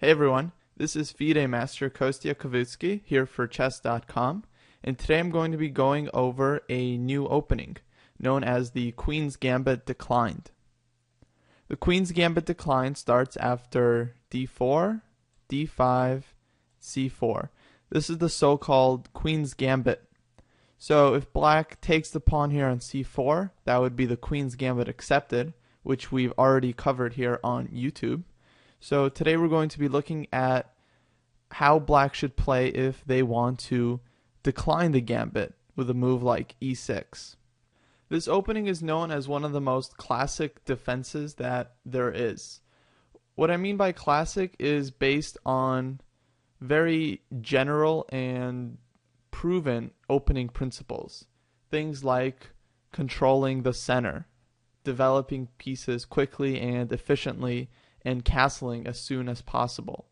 Hey everyone, this is FIDE Master Kostya here for Chess.com, and today I'm going to be going over a new opening known as the Queen's Gambit Declined. The Queen's Gambit Declined starts after d4, d5, c4. This is the so-called Queen's Gambit. So if black takes the pawn here on c4, that would be the Queen's Gambit accepted, which we've already covered here on YouTube. So today we're going to be looking at how black should play if they want to decline the gambit with a move like e6. This opening is known as one of the most classic defenses that there is. What I mean by classic is based on very general and proven opening principles. Things like controlling the center, developing pieces quickly and efficiently, and castling as soon as possible.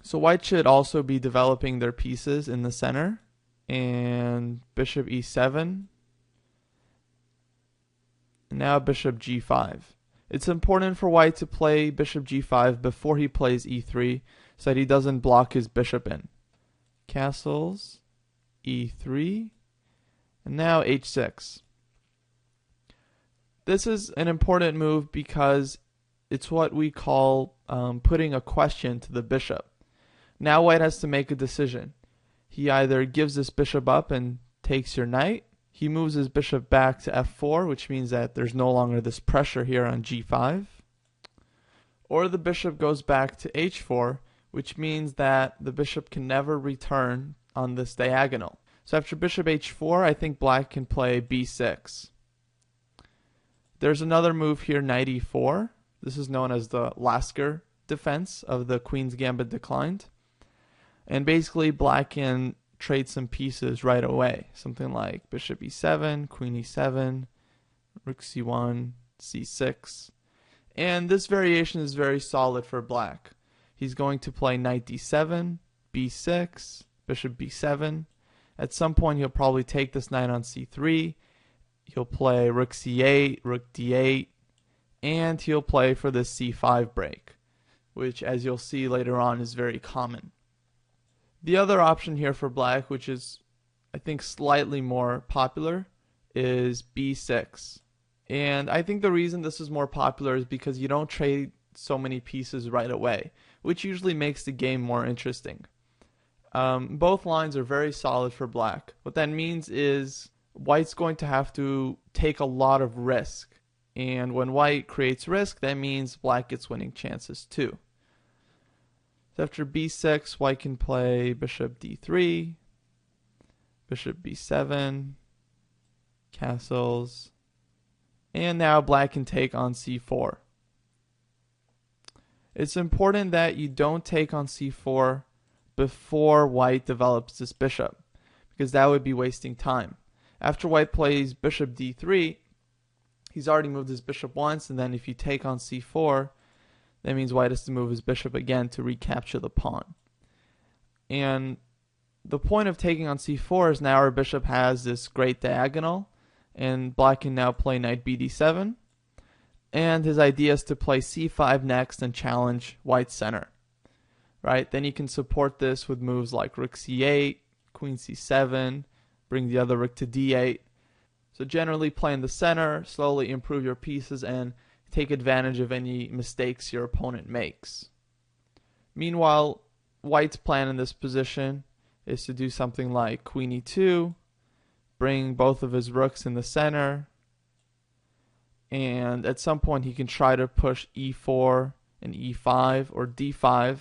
So white should also be developing their pieces in the center, and bishop e7, and now bishop g5. It's important for white to play bishop g5 before he plays e3 so that he doesn't block his bishop in. Castles, e3, and now h6. This is an important move because it's what we call putting a question to the bishop. Now white has to make a decision. He either gives this bishop up and takes your knight, he moves his bishop back to f4, which means that there's no longer this pressure here on g5, or the bishop goes back to h4, which means that the bishop can never return on this diagonal. So after bishop h4, I think black can play b6. There's another move here, knight e4. This is known as the Lasker defense of the Queen's Gambit Declined. And basically black can trade some pieces right away. Something like bishop e7, queen e7, rook c1, c6. And this variation is very solid for black. He's going to play knight d7, b6, bishop b7. At some point he'll probably take this knight on c3. He'll play rook c8, rook d8. And he'll play for this c5 break, which as you'll see later on is very common. The other option here for black, which is I think slightly more popular, is b6. And I think the reason this is more popular is because you don't trade so many pieces right away, which usually makes the game more interesting. Both lines are very solid for black. What that means is white's going to have to take a lot of risk. And when white creates risk, that means black gets winning chances too. So after b6, white can play bishop d3, bishop b7, castles, and now black can take on c4. It's important that you don't take on c4 before white develops this bishop, because that would be wasting time. After white plays bishop d3, he's already moved his bishop once, and then if you take on c4, that means white has to move his bishop again to recapture the pawn. And the point of taking on c4 is now our bishop has this great diagonal, and black can now play knight bd7. And his idea is to play c5 next and challenge white's center. Right? Then you can support this with moves like rook c8, queen c7, bring the other rook to d8. So generally play in the center, slowly improve your pieces, and take advantage of any mistakes your opponent makes. Meanwhile, white's plan in this position is to do something like queen e2, bring both of his rooks in the center, and at some point he can try to push e4 and e5 or d5.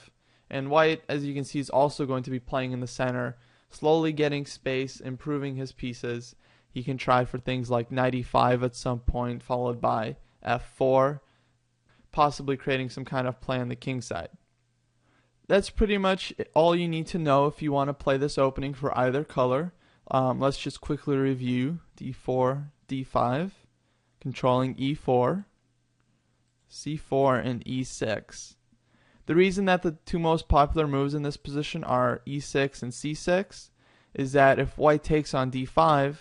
And white, as you can see, is also going to be playing in the center, slowly getting space, improving his pieces. He can try for things like knight e5 at some point, followed by f4, possibly creating some kind of play on the king side. That's pretty much all you need to know if you want to play this opening for either color. Let's just quickly review d4, d5, controlling e4, c4, and e6. The reason that the two most popular moves in this position are e6 and c6 is that if white takes on d5,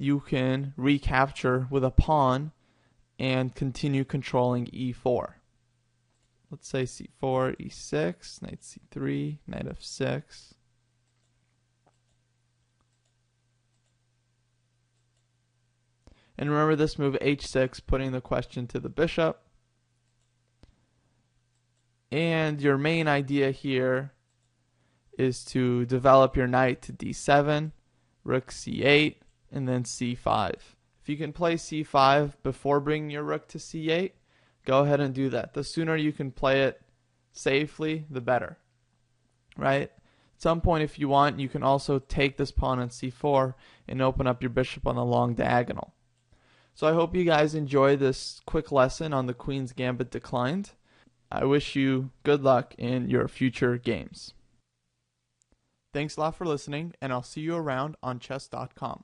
you can recapture with a pawn and continue controlling e4. let's say c4, e6, knight c3, knight f6. And remember this move h6, putting the question to the bishop. And your main idea here is to develop your knight to d7, rook c8, and then c5. If you can play c5 before bringing your rook to c8, go ahead and do that. The sooner you can play it safely, the better, right? At some point, if you want, you can also take this pawn on c4 and open up your bishop on the long diagonal. So I hope you guys enjoy this quick lesson on the Queen's Gambit declined. I wish you good luck in your future games. Thanks a lot for listening, and I'll see you around on Chess.com.